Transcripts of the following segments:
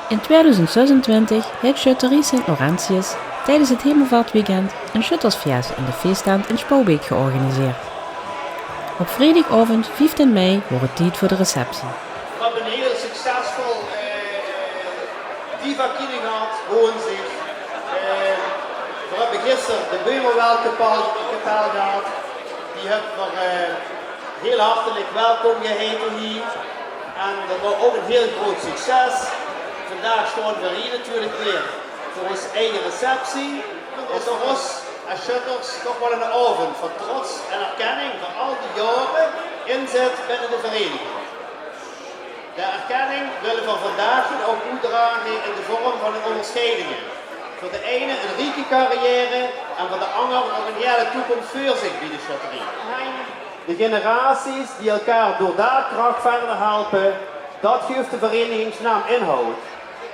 In 2026 heeft Schutterie Sint-Laurentius tijdens het Hemelvaartweekend een Schuttersfeest in de feesttent in Spouwbeek georganiseerd. Op vrijdagavond 15 mei wordt het tijd voor de receptie. We hebben een heel succesvol diva-kine gehad, Woonzicht. We hebben gisteren de Bumerwelkapel gehad. Die hebben we heel hartelijk welkom geheten hier. En dat was ook een heel groot succes. Vandaag staan we hier natuurlijk weer voor onze eigen receptie. Is voor ons als Schutters toch wel een avond van trots en erkenning voor al die jaren inzet binnen de vereniging. De erkenning willen we vandaag ook uitdragen in de vorm van een onderscheidingen. Voor de ene een rieke carrière en voor de ander nog een hele toekomst voor zich bij de schutterie. De generaties die elkaar door daadkracht verder helpen, dat geeft de verenigingsnaam inhoud.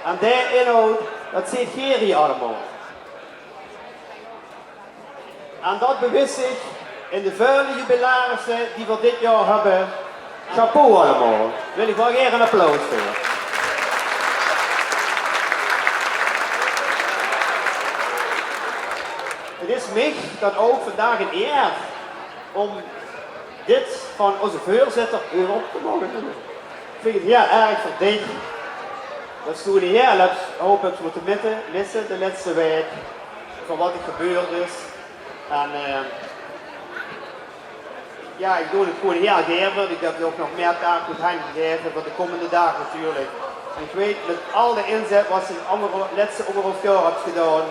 En die inhoud, dat zit Gerrie allemaal. En dat bewust zich in de vele jubilarissen die we dit jaar hebben. Chapeau allemaal. Wil ik wel graag een applaus voor. Het is mij dat ook vandaag een eer om dit van onze voorzitter op te mogen doen. Ik vind het heel erg verdiend. Dat is toen heel hoop ik moeten missen de laatste week van wat er gebeurd is. En ja, ik doe het gewoon heel graag. Ik heb ook nog meer taak goed gegeven voor de komende dagen natuurlijk. En ik weet met al de inzet wat ze het laatste anderhalf jaar hebt gedaan.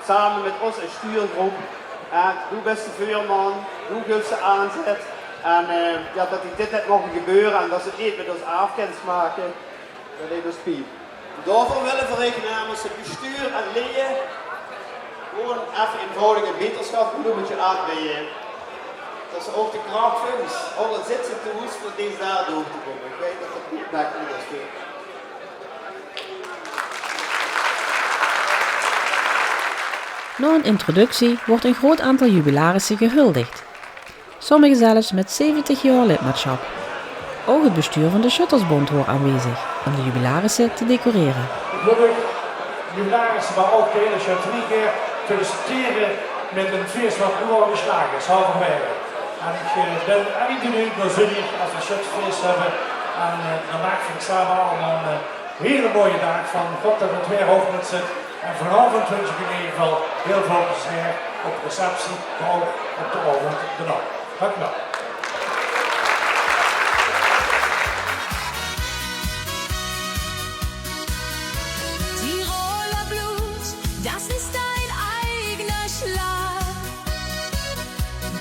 Samen met ons een stuurgroep. Doe beste vuurman, doe geeft ze aanzet. En ja, dat dit net mogen gebeuren en dat ze het niet met ons afkens maken. Dat is dus piep. Daarvoor willen we namens het bestuur en leden gewoon even eenvoudig een wetenschap bloemetje aanbrengen. Dat ze ook de kracht vinden, ook al zit ze te hoes voor deze daar door te komen. Ik weet dat dat niet makkelijk is. Na een introductie wordt een groot aantal jubilarissen gehuldigd. Sommigen zelfs met 70 jaar lidmaatschap. Ook het bestuur van de Schuttersbond wordt aanwezig om de jubilarissen te decoreren. Gelukkig jubilarissen, maar ook de hele schutterie feliciteren met een feest wat gewoon geslagen is, halverwege. En ik ben erg benieuwd naar jullie als we een Schuttersfeest hebben. En dan maak ik samen allemaal een hele mooie dag van. God dat het weer hoog met zit. En vanavond wens ik in ieder geval heel veel plezier op de receptie, maar ook op de avond erna. Dank u wel. Tiroler Blut, das ist ein eigener Schlag,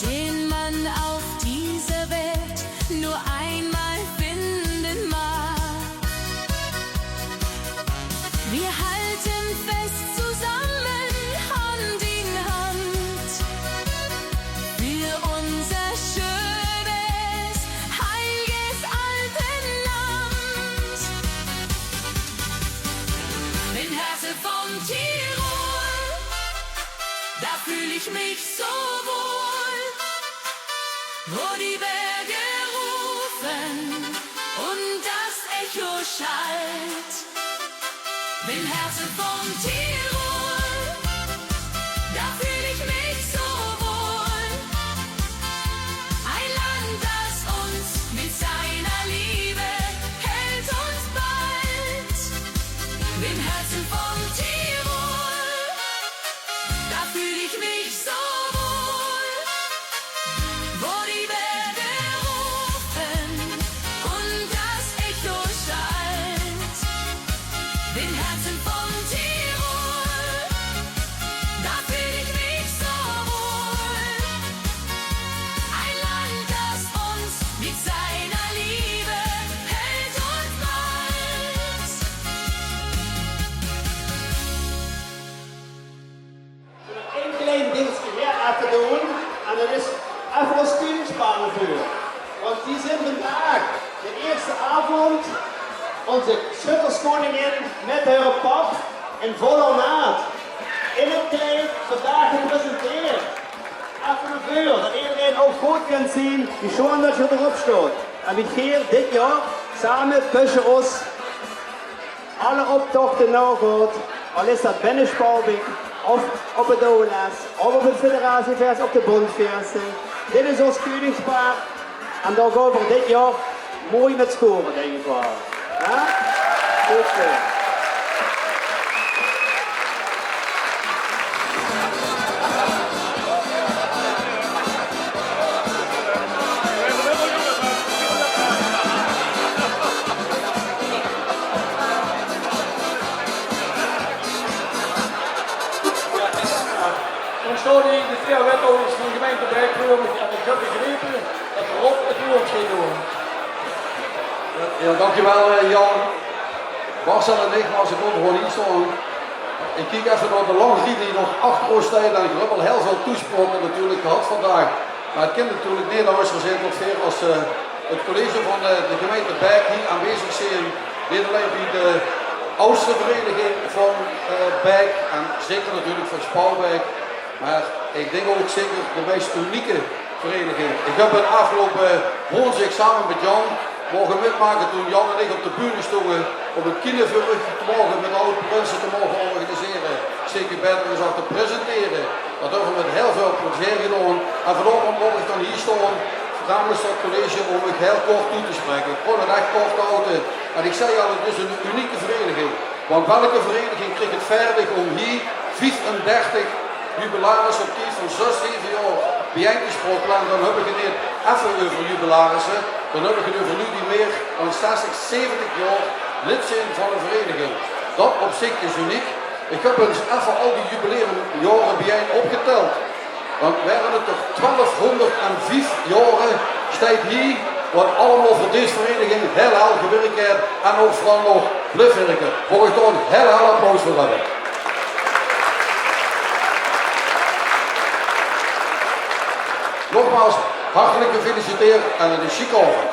den man auf dieser Welt nur einmal finden mag. Wir halten fest zusammen, Hand in Hand, für unser schönes, heiliges Alpenland. Bin Herze vom Tirol, da fühl ich mich so wohl, wo die Berge rufen und das Echo schallt. Bin Herze vom Tirol, da fühl ich mich so wohl. Ein Land, das uns mit seiner Liebe hält uns bald. Bin Herze vom Tirol, da fühl ich mich so wohl. Wo die Berge rufen und das Echo schallt. Bin Herzen vom Tirol, da fühl ich mich so wohl. Ein Land, das uns mit seiner Liebe hält uns bald. Een klein dingetje meer even doen en dat is even ons tuinspannen voor. Want die zijn vandaag de eerste avond onze Schutterskoningin met haar pap in volle ornaat. In het kleed vandaag gepresenteerd. Even de vuur, dat iedereen ook goed kan zien wie schon dat je erop staat. En wie hier dit jaar samen tussen ons alle optochten nagehoord, al is dat binnen Spalbeek, of op het OLS, of op het federatiefeest, op de bondfeesten. Dit is ons koningspaar en daar gaan we dit jaar mooi met scoren, denk ik wel. Ja? Goed zo. De twee wethouders van de gemeente Bijkroon en ik heb begrepen dat Rob het woord ging doen. Ja, dankjewel Jan. Marcel en ik, als ik ook gewoon hier staan. Ik kijk even naar de lange rit die nog achter ons staat en ik heb al heel veel toespraken natuurlijk gehad vandaag. Maar het kind natuurlijk Nederlands gezien tot veel als het college van de gemeente Berk hier aanwezig zijn. Niet alleen bij de oudste vereniging van Berk en zeker natuurlijk van Spalbeek. Maar ik denk ook zeker de meest unieke vereniging. Ik heb een afgelopen woensdag samen met Jan mogen metmaken toen Jan en ik op de bühne stonden om een kindervullig te mogen met alle mensen te mogen organiseren. Zeker beter gezegd te presenteren. Dat hebben we met heel veel plezier gedaan. En vanochtend mocht ik dan hier staan namens dat college om ik heel kort toe te spreken. Ik kon het echt kort houden. En ik zei al, het is een unieke vereniging. Want welke vereniging kreeg het verdig om hier 35 jubilaris op die van 6-7 jaar bijeengesproken, dan heb ik het niet even over jubilarissen, dan heb ik het over nu die meer dan 60, 70 jaar lid zijn van een vereniging. Dat op zich is uniek. Ik heb eens even al die jubileumjaren bijeen opgeteld. Dan waren het toch 1205 jaren staat hier wat allemaal voor deze vereniging heel hard gewerkt heeft en ook vooral nog blijft werken. Voor ik daar een heel hard applaus voor hebben. Nogmaals, hartelijk gefeliciteerd en het is chic over.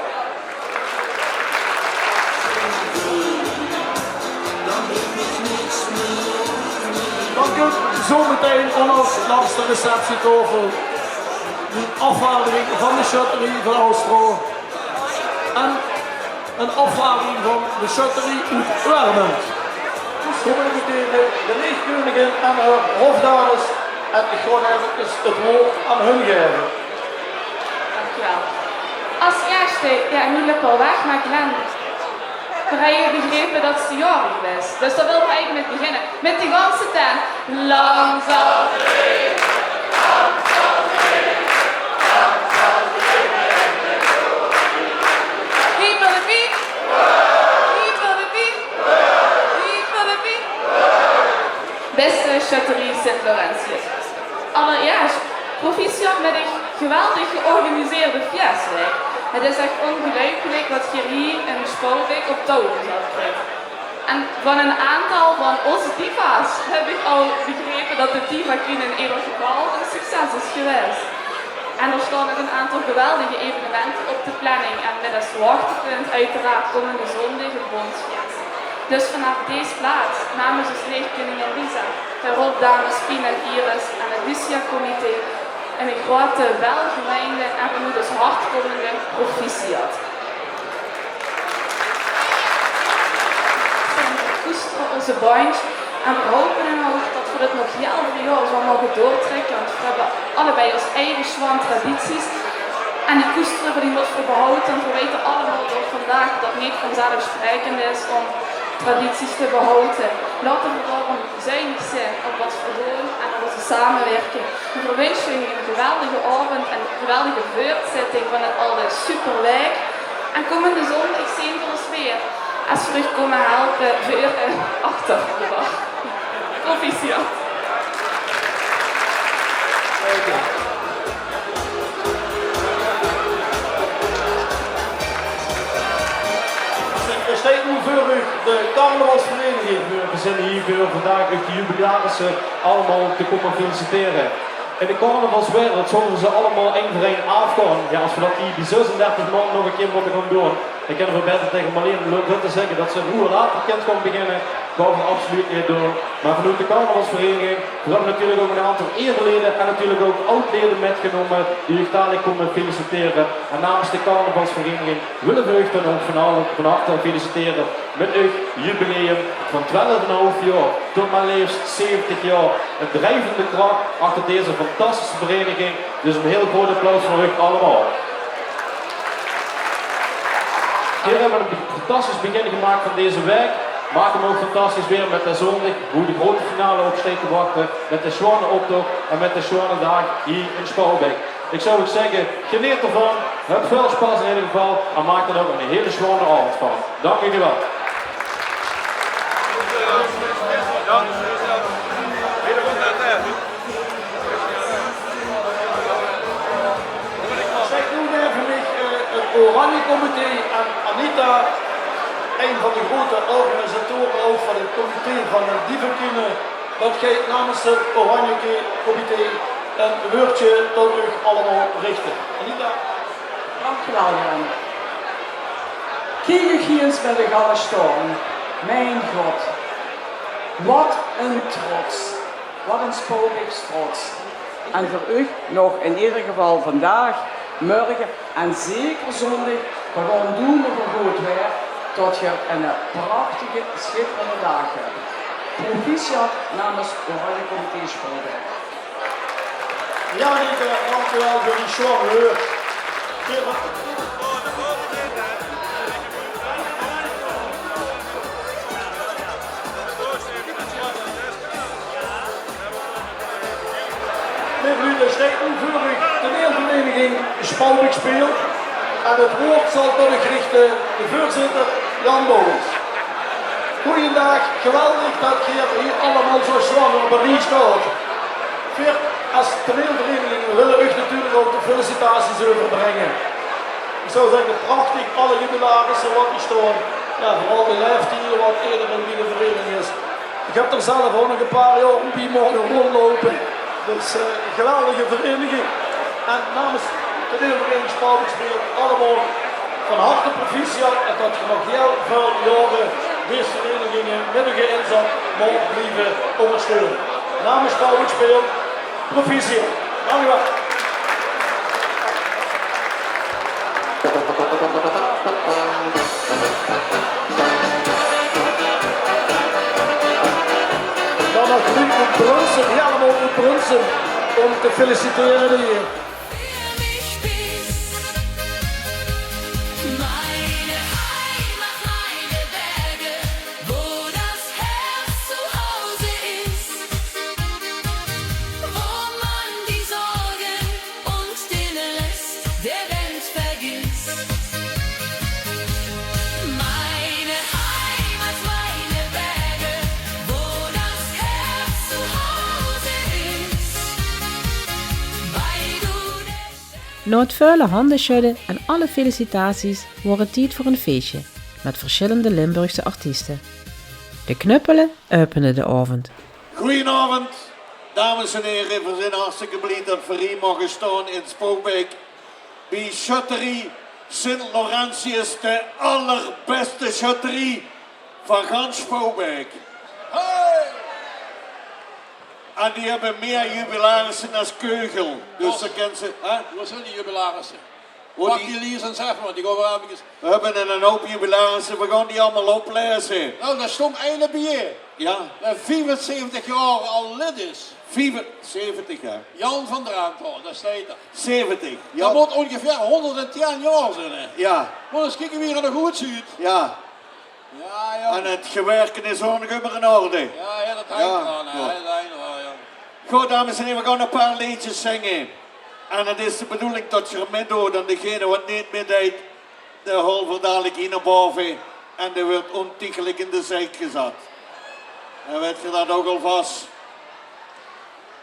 Dan kunt zometeen onze laatste receptietafel een afvaardiging van de shutterie van Oostro en een afvaardiging van de shutterie uit Wermond. Dus komen we meteen de leefkundige en de hofdames en ik ga even het woord aan hun geven. Dankjewel. Als eerste, ja, nu loopt al weg, maar Glenn, heb je begrepen dat ze jarig is. Dus daar wil ik eigenlijk mee beginnen. Met die ganse tent. Lang zal het leven, lang zal het leven, lang zal het leven. Wie voor de wie? Wie voor de wie? Wie voor de wie? Beste Châterie Sint-Laurentius. Allereerst, proficiat met een geweldig georganiseerde feestweek. Het is echt ongelooflijk wat je hier in Spalbeek op touwen had gekregen. En van een aantal van onze diva's heb ik al begrepen dat de Diva Queen in ieder geval een succes is geweest. En er staan nog een aantal geweldige evenementen op de planning en met als hoogtepunt uiteraard komende zondag het Bondsfeest. Dus vanaf deze plaats namens de Leefkoningin Lisa, de hofdames Pien en Iris en het Lucia-comité en een grote welgemeende en we moeten dus hardkomende proficiat. We koesteren onze bandje en we hopen dan ook dat we dit nog heel veel jaar zo mogen doortrekken, want we hebben allebei ons eigen zwaan tradities. En die koesteren we die moeten we behouden, want we weten allemaal dat vandaag dat niet vanzelfsprekend is om tradities te behouden. Laten we daarom zuinig zijn op wat we doen en op onze samenwerking. We wensen jullie een geweldige avond en een geweldige voortzetting van het altijd superwerk. En komende zondag zien we ons weer. Als we terug komen helpen voor achter de dag. Proficiat. Er staat nu voor u de carnavalsvereniging. We zijn hier voor vandaag ook de jubilarissen allemaal te komen feliciteren. In de carnavalswereld zullen ze allemaal één voor één afgaan. Ja, als we dat hier die 36 man nog een keer moeten gaan doen. Ik kan er beter tegen Marleen Leuk te zeggen dat ze hoe later bekend kan beginnen. Gaan we absoluut niet doen. Maar vanuit de carnavalsvereniging, we hebben natuurlijk ook een aantal eerleden en natuurlijk ook oudleden metgenomen die u dadelijk komen feliciteren. En namens de carnavalsvereniging willen we u dan ook van harte feliciteren met uw jubileum van 12,5 jaar tot maar liefst 70 jaar een drijvende kracht achter deze fantastische vereniging. Dus een heel groot applaus voor u allemaal. Hier hebben we een fantastisch begin gemaakt van deze week. Maak hem ook fantastisch weer met de zondag, hoe de grote finale op steekt te wachten, met de Zwane optocht en met de Zwane dag hier in Spouwbeek. Ik zou ook zeggen, geniet ervan, heb veel spas in ieder geval en maak er ook een hele Zwane avond van. Dank jullie wel. Zeg nu even het Oranje Comité en Anita, een van de grote organisatoren ook van het comité van de Dievenkine, dat geeft namens het Oranje Comité een woordje tot u allemaal richten. Anita. Dankjewel Jan. Kijk hier eens bij de gallen staan. Mijn God. Wat een trots. Wat een Spouwbeeks trots. En voor u nog in ieder geval vandaag, morgen en zeker zondag, we gaan doen nog een goed weer, tot je een prachtige, schitterende dag hebt. Proficiat namens Oranje Comité Spouwbeek. Ja, Anita, dankjewel voor die schoon heur. Minuten steektoevoering, toneelvereniging Spouwbeek speelt. En het woord zal door richten de voorzitter Jan Bogens. Goeiedag, geweldig dat je hier allemaal zo zwanger op een staat. Als toneelvereniging willen we natuurlijk ook de felicitaties overbrengen. Ik zou zeggen, prachtig, alle jubilarissen wat die staan. Ja, vooral de lijft hier wat eerder in die vereniging is. Ik heb er zelf ook nog een paar jaar op die mogen rondlopen. Dus een geweldige vereniging. En namens de toneelvereniging Spouwbeek speelt allemaal van harte proficiat en dat je nog heel veel jaren deze verenigingen met een inzet mogen blijven ondersteunen. Namens Spouwbeek speelt proficiat. Dank u wel. Dan nog nu op Brunsen, helemaal op Brunsen, om te feliciteren hier. Meine Heimat, meine Berge, wo das Herz zu Hause ist, wo man die Sorgen und den Rest der Welt vergisst. Meine Heimat, meine Berge, wo das Herz zu Hause ist, weil du Na het vuile handen schudden en alle felicitaties wordt het tijd voor een feestje met verschillende Limburgse artiesten. De knuppelen openen de avond. Goedenavond, dames en heren. We zijn hartstikke blij dat we hier mogen staan in Spouwbeek. Bij Schutterie Sint-Laurentius, de allerbeste schutterie van gans Spouwbeek. Hey! En die hebben meer jubilarissen als Keugel. Dus dan kennen ze... Wat zijn die jubilarissen? Wat Pak die- die lies en zeg maar, die gaan we even... We hebben een hoop jubilarissen, we gaan die allemaal oplezen. Nou, daar stond een bij je. Ja, Dat 75 jaar al lid is. 75 jaar. Jan van Draantal, dat staat er. 70. Dat Ja, moet ongeveer 110 jaar zijn. Hè. ja, Moet eens kijken wie er nog goed ziet. ja. Ja, ja. En het gewerken is ook nog immer in orde. Ja, dat hangt Ja, eraan. Hè. ja. Dat hangt eraan, ja. Goed, dames en heren, we gaan een paar liedjes zingen. En het is de bedoeling dat je er mee doet en degene wat niet mee deed, de hol dadelijk hier naar boven. En die wordt ontiegelijk in de zijk gezet. En weet je dat ook alvast?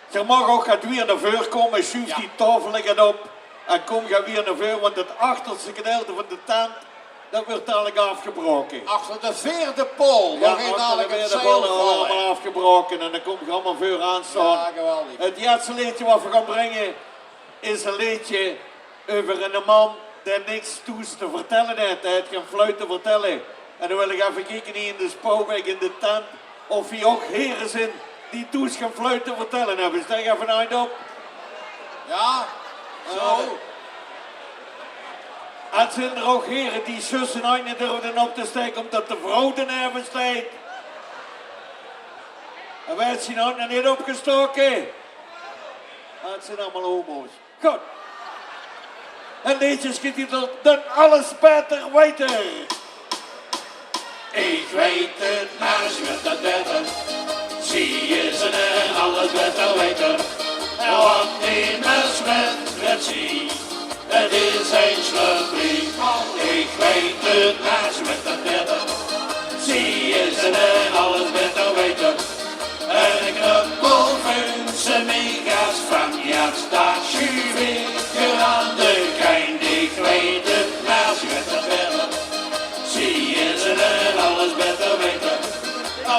Je mag ook gaat weer naar voren komen, schuif die tafel gaat op. En kom ga weer naar voren, want het achterste gedeelte van de tent, dat wordt dadelijk afgebroken. Achter de vierde pol, daar gaat dadelijk het de zeil ballen vallen. allemaal afgebroken en dan kom je allemaal voor aanstaan. Ja, geweldig. Het eerste liedje wat we gaan brengen is een liedje over een man die niks toes te vertellen heeft. Hij heeft geen fluit te vertellen. En dan wil ik even kijken hier in de Spouwbeek in de tent of hier ook heren zijn die toes geen fluit te vertellen hebben. Steek even uit op. Ja, zo. En zijn er ook heren die zussen uit niet durfden op te steken omdat de vrouw er nergens steekt. En wij zijn ook nog niet opgestoken. Het zijn allemaal homo's. Goed. En liedje is getiteld Dan alles beter weten. Ik weet het, maar ze werd dat beter. Zie je ze en alles beter weten. En wat niet mis werd zie. Het is een slurpie. Ik weet het, maar ze werd dat beter. Zie je ze en alles beter weten. En ik knuppel van ze mega's van. Ja, staat schuwig aan de keind. Ik weet het, maar ze werd dat beter. Zie je ze en alles beter weten.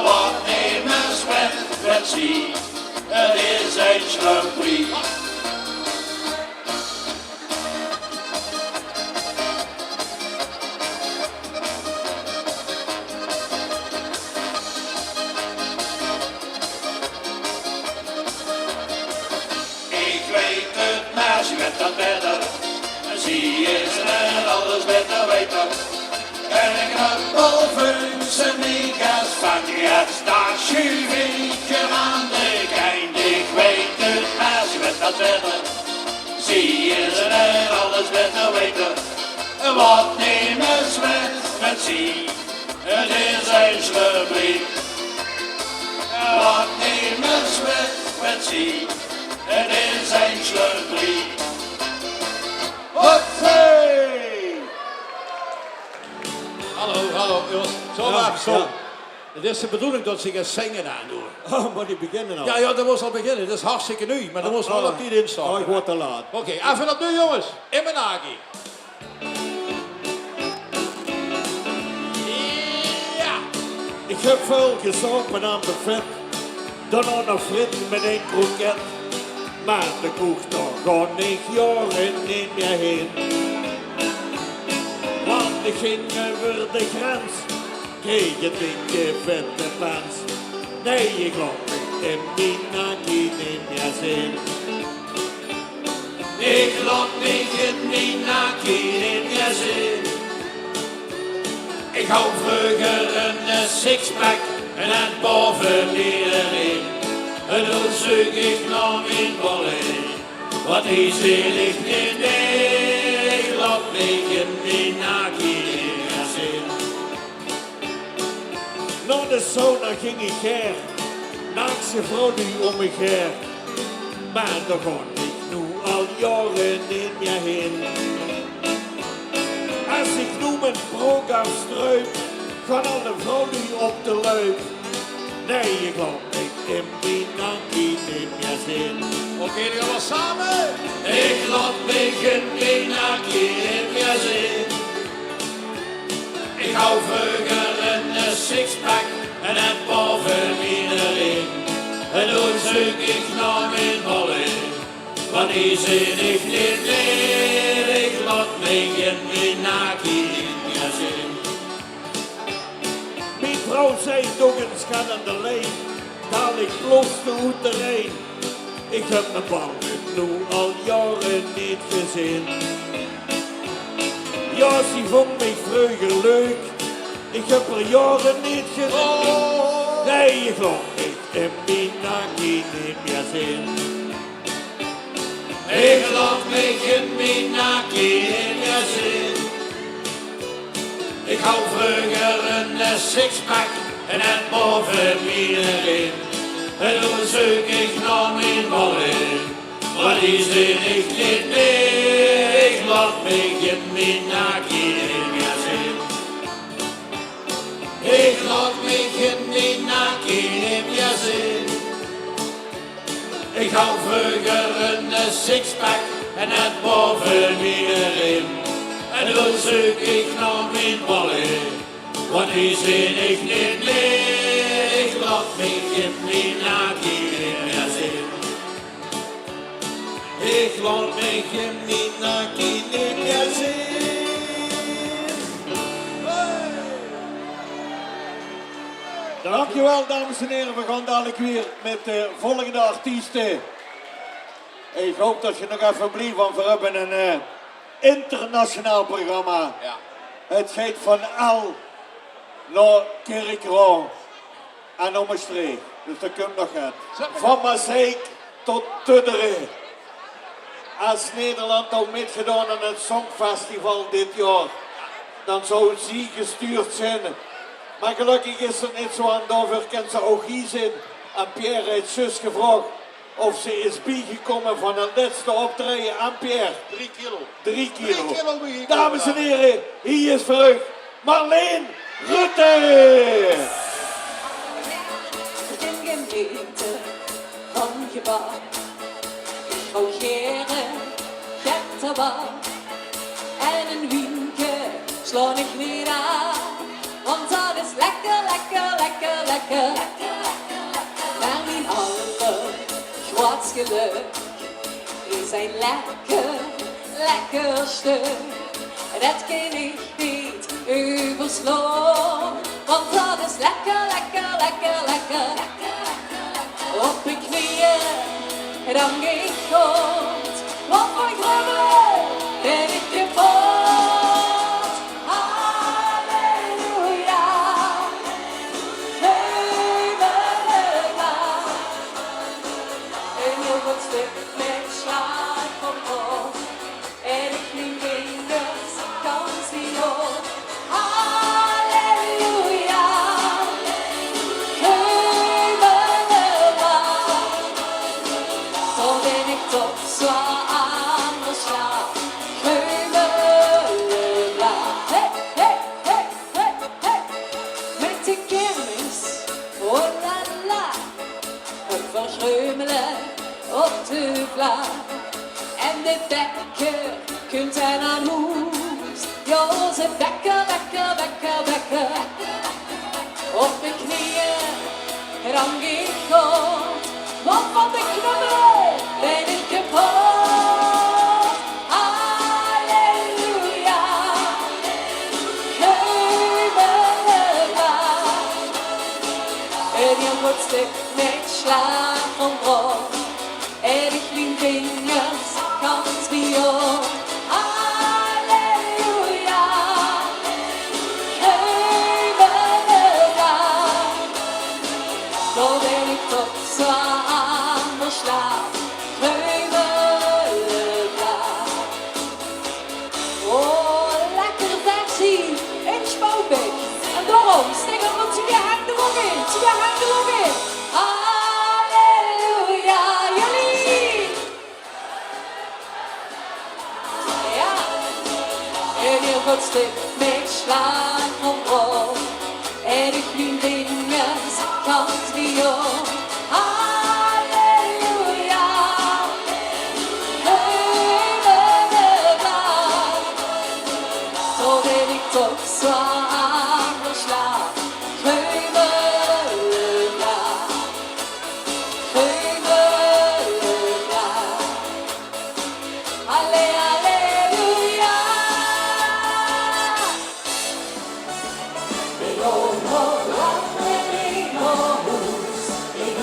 Wat niet mis werd zie. Het is een slurpie. Dat beter, zie je ze en alles beter weten. En ik knuppel van ze mega's van. Ja, het staat schuwig aan de keind. Ik weet het, maar ze werd dat beter. Zie je ze en alles beter weten. Wat niet mis met zie, het is een slurpie. Wat niet mis met zie, het is een slurpie. Hallo jongens. Zo maar, zo. Het is de bedoeling dat ze gaan zingen aan doen. Oh, maar die beginnen al. Ja, dat moest al beginnen. Dat is hartstikke nu, maar dat moest wel op die instaan. Oh, ik word te laat. Oké, even opnieuw jongens. In mijn nagi. Ja. Ik heb veel gezopen aan de vet. Dan ook nog fritten met een kroket. Maar de koek nog gewoon 9 jaren niet meer heen. Want ik ging over de grens, kreeg het dikke vette pants. Nee, ik geloof niet in die naki niet meer zin. Ik geloof niet in die naki niet meer zin. Ik hou vroeger een sixpack en het boven iedereen. En dan zoek ik nog in Berlijn, wat is hier ligt in Nederland, ik in die naki meer zin. Naar de sauna ging ik her, naakse vrouw nu om me her. Maar daar ga ik nu al jaren niet meer heen. Als ik nu mijn broek afstruip, gaan alle vrouwen nu op de luip. Nee, ik geloof niet in die naki niet meer zin. Oké, nu gaan we samen. Ik laat me in die naki niet meer zin. Ik hou vroeger een sixpack en het boven iedereen. En toen zoek ik naar mijn Berlijn, want die zin ik niet meer. Ik laat me in die naki niet meer zin. Mijn vrouw zei toch eens gaan aan de lijn, dat ik los de hoederijn. Ik heb mijn bal nu al jaren niet gezien. Ja, ze vond mij vroeger leuk, ik heb er jaren niet gezien. Nee, ik geloof niet in die naki niet meer zin. Ik geloof me in die naki niet meer zin. Ik hou vroeger een sixpack en het boven iedereen. En toen zoek ik naar mijn Berlijn, maar die zin ik niet meer. Ik laat me in mijn naki niet meer zin. Ik laat me in mijn naki niet meer zin. Ik hou vroeger een sixpack en het boven iedereen. En toen zoek ik naar mijn Berlijn, want die zin ik niet meer. Ik laat me in mijn naki niet meer zin. Ik laat me in mijn naki niet meer zin. Dankjewel dames en heren, we gaan dadelijk weer met de volgende artiesten. Ik hoop dat je nog even blijft, want we hebben een internationaal programma. Ja. Het gaat van Al naar Kerkrade en omstreek. Dus dat komt nog uit. Van Maaseik tot Tudderen. Als Nederland al meegedaan aan het Songfestival dit jaar, dan zou ze gestuurd zijn. Maar gelukkig is er niet zo aan, daarvoor kan ze ook hier zijn. En Pierre heeft zus gevraagd of ze is bijgekomen van een laatste optreden aan Pierre. 3 kilo. 3 kilo. 3 kilo moet je Dames en heren, hier is voor u Marleen Rutte. Den gemeente van Gebouw, ik wou geren, gettenbouw. En een wienke sla ik niet aan, want dat is lekker, lekker, lekker, lekker. Maar mijn groot geluk is een lekker, lekker stuk. Dat kan ik niet overslaan, want dat is lekker, lekker, lekker, lekker. Op mijn knieën, dan ik God, want mijn grote ben ik kapot. Halleluja, hemelen en je wordt stuk met slaap van God. En ik neem vingers, kans niet op. Halleluja, hemelen, dan ben ik toch zwaar aan de slaap. Hemelen, hey, hey, hey, hey, hey. Met de kermis, oh la la, een verschreumelen op de vlak. En de wekker kunt er aan hoest. Ja, ze wekker, wekker, wekker, wekker. Op mijn knieën, dan ik God. Want van de knubbel ben ik kapot. Halleluja, hemelen. En je wordt stuk met slaap van brood. En ik neem vingers, kans niet op. Halleluja, hemelen, dan ben ik toch zwaar aan de slaap. Hemelen, oh, lekkere versie in Spookbeek. En daarom, stekker, want zie je hangt er ook in, zie je hangt er ook in. Halleluja, jullie! Ja, en je wordt stuk met slaap van brood. En ik neem vingers, kans niet op. Halleluja, hemelen, dan ben ik toch zwaar aan de slaap. Hemelen, hemelen, alle, halleluja. Ik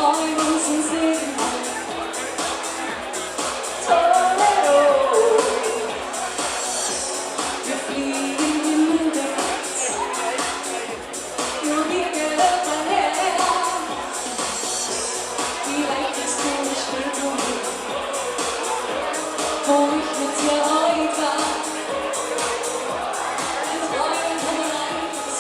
träumen zum Segen. Torero. Wir fliegen in den Welt, nur wir gehören daher. Vielleicht ist du eine Stunde, wo ich mit dir heute war. Wir träumen von eins.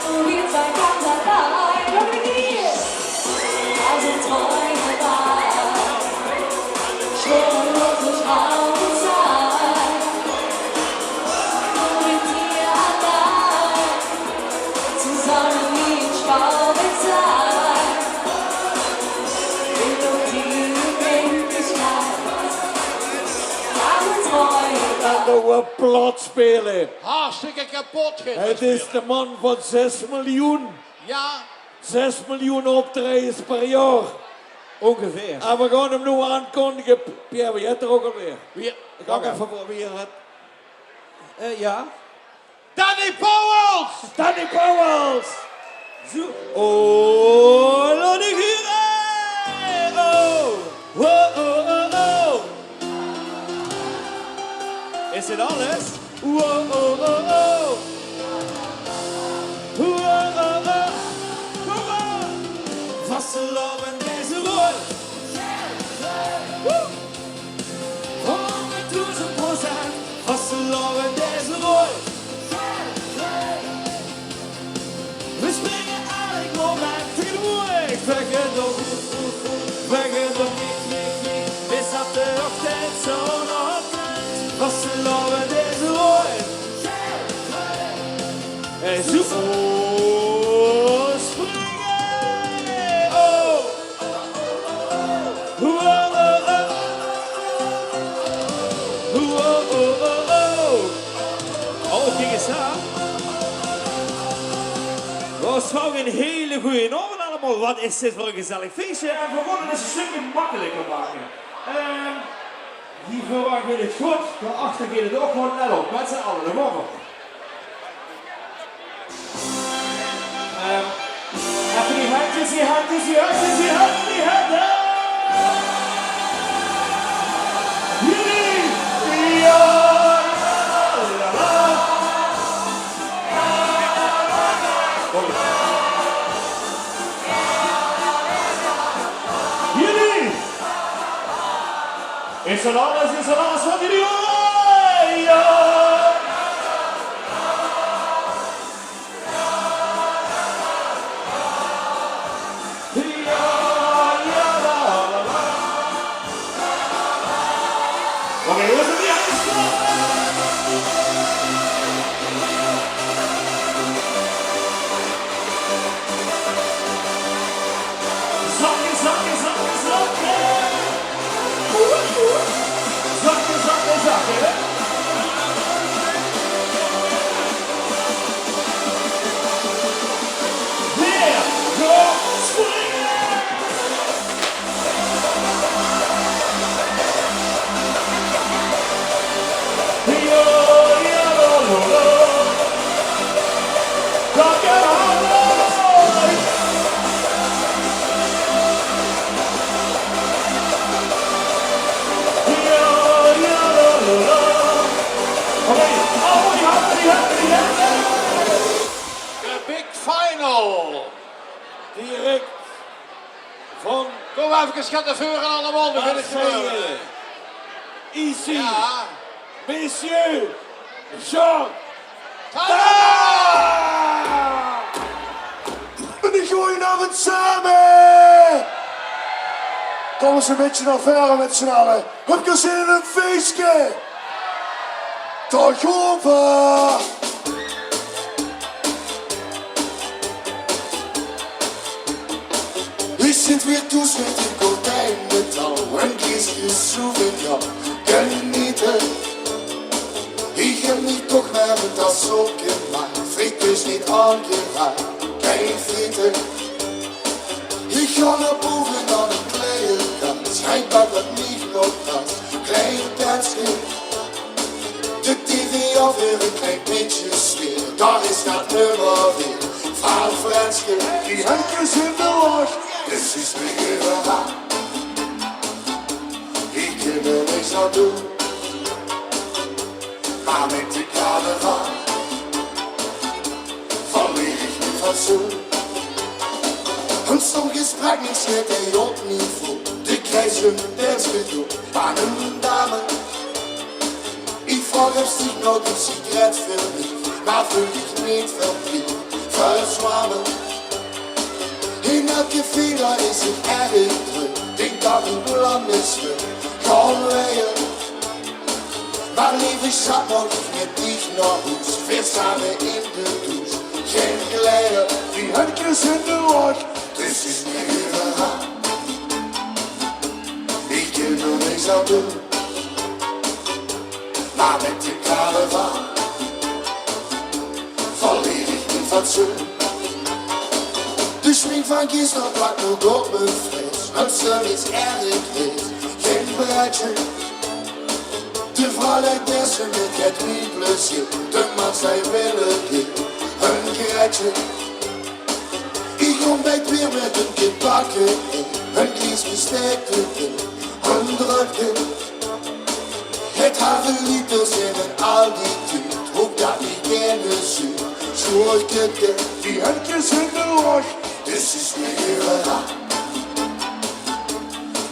Und wir zwei ganz allein, und wir also Träume wahr. Schwimmen durch Raum und Zeit. Und mit dir allein, zusammen wie in Schwarzwald. Melodie und Endlichkeit. Also Träume wahr. En we plat spelen. Hartstikke kapot Het is de man van 6 miljoen. Ja. 6 miljoen optredens per jaar. Ongeveer. En we gaan hem nu aankondigen. Pierre, wie hebt er ook alweer? Wie? Ik ga even proberen. Ja. Danny Powels! Danny Powels! Oh, laat ik hier. Oh, oh, oh, oh, oh. Is dit alles? Oh, oh, oh, oh. Oh, oh, oh, oh. Kom maar. Vastgelopen deze rol. Woe. 100.000%. Vastgelopen deze rol. We springen eigenlijk nog maar tegen de moeite. Vergeet niet. Bis op de ochtend zonochtend. Vastgelopen deze rol. En zo springen. Oh. Oh, oh, oh. Oh, oh, oh, oh. Oh, kijk eens aan. Dat is gewoon een hele goede avond allemaal. Wat is dit voor een gezellig feestje? En we willen het een stukje makkelijker maken. Die voorwaarts wil het goed, daarachter gaat het ook gewoon net op. Met z'n allen, de morgen. Even die handjes, die handjes, die handjes, die handjes, die handjes. Jullie! Ja! Jullie! Is er alles wat jullie horen? Ja! Oké, hoe is het niet zakken. Zakken. Weer, go, springen! De big final. Direct van Kom even gaan de vuren allemaal, dan wil ik gebeuren. Ici, Ja. Monsieur, Jean. Een goedenavond samen! Kom eens een beetje naar verre met z'n allen. Heb je zin in een feestje? Dag over! Wir sind virtuos mit dem Gordijnmetall, ein Gläschen Souvenir, genieten. Ich hab mich doch mit das so gemacht, Fried ist nicht angehört, kein Frieden. Ich kann nach oben an den kleinen Tanz, scheinbar wird nicht noch das, klein Tanzchen. nog weer een klein beetje sfeer. Daar is dat nummer weer. Van Franske, die handjes in de wacht. Dus is weer raar. Ik kan er niks aan doen. Maar met de carnaval verlier ich mijn fatsoen. En zo'n gesprek zet hij op niveau. De krijgen des bedoel aan een dame. Ich frage, ob sich noch ein Zigarett für mich, maar fühl ich nicht verblieben, verschwammen. In dat Gefehler ist ich ehrlich drin, denk dat een plan ist für kaum Wege. Maar lief, ich sag noch nicht mit dich noch Hus, wir samen in de Dusche, geen Kleider, die Handjes in de Wasch, das ist mir überall. Ich kann nur nichts an tun. Maar met de carnaval verlier ich mijn fatsoen. De schmink van gisteren plakt nog op mijn fles. En zo is erg is, geen breitje. De vrouwelijk dessen met het plezier. De man zijn willen geven, een gerechtje. Ik ontbijt weer met een gebakken in. Een kies gestekte in, een drukje. Het hagellieders in een altitude, ook dat ik gerne zie. Zorgkette, die handjes in de wasch, dus is mir raar.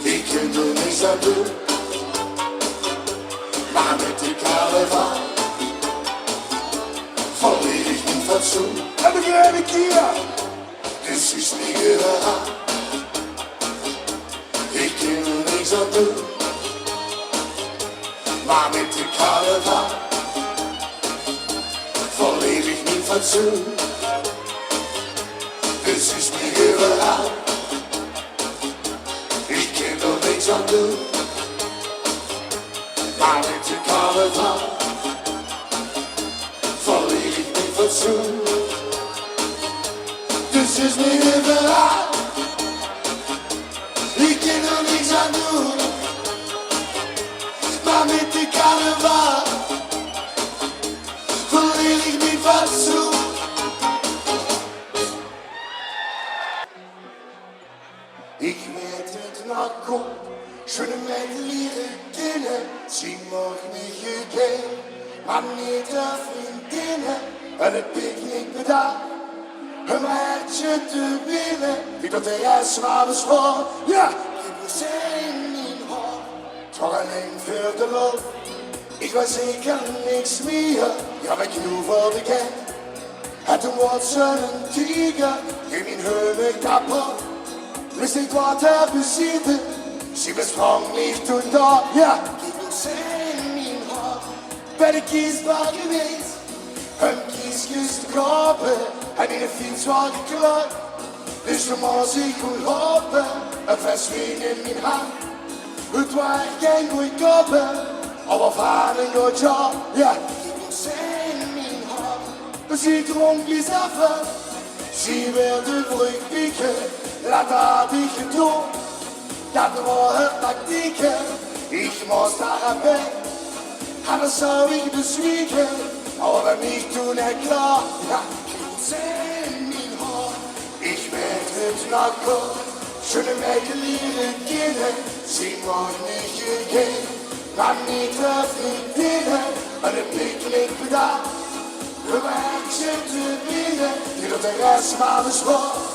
Ik kan er niks aan doen, maar met de carnaval verlier ich mijn fatsoen. En begrijp ik hier, dus is mir raar. Ik kan er niks aan doen. Maar met de carnaval verlier ich mijn fatsoen. Dus is mir überall. Ich kann er niks aan doen. Maar met de carnaval verlier ich mijn fatsoen. Dus is mir überall. Ich kann er niks aan doen. Maar met de carnaval verlier ich mijn fatsoen. Ich werd het nog goed, schöne Mädchen leren kennen. Sie mag mich again, maar niet de vriendinnen. En het picknick bedacht, een hartje te winnen. Wie dat de rest maar bespaart, ja, ik wil zijn in haar. Toch alleen voor de lol, ik weet zeker niks meer. Ja, met je voor de kent. En toen wordt ze een tiger, in mijn heuvel kapot. Wist niet wat er besiedde, sie besprong mich toen da. Ja, ik wil zijn in haar. Bij de kiesbaan geweest, een kiesjes te kopen. En in een fiets was gekleurd, dus de moest ik goed hopen. Een verswing in mijn hand, het was geen goeie kopen. Aber fahren goed ja, ja, ik wil zijn in haar. Sie dronk wie Saffen, sie werden rückblicken. Laat had ik gedoe, dat was het tactieken. Ik moest daar weg, anders zou ik bezwieken. Aber mich tun er klar, ja, ik wil zijn in haar. Ich werd het nog goed, schöne Mädchen leren kennen. Sie mag mich again, maar niet de vriendinnen. En een picknick bedacht, een werkje te bieden. Die dat de rest maar bespaart.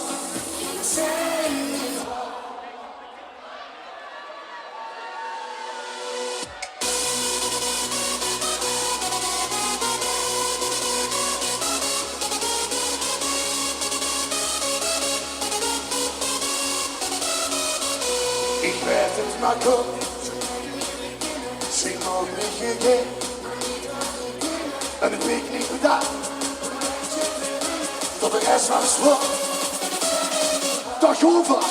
Ik werd het maar goed, zing ook niet again. En het week niet bedacht, tot de rest was wat. Dag over.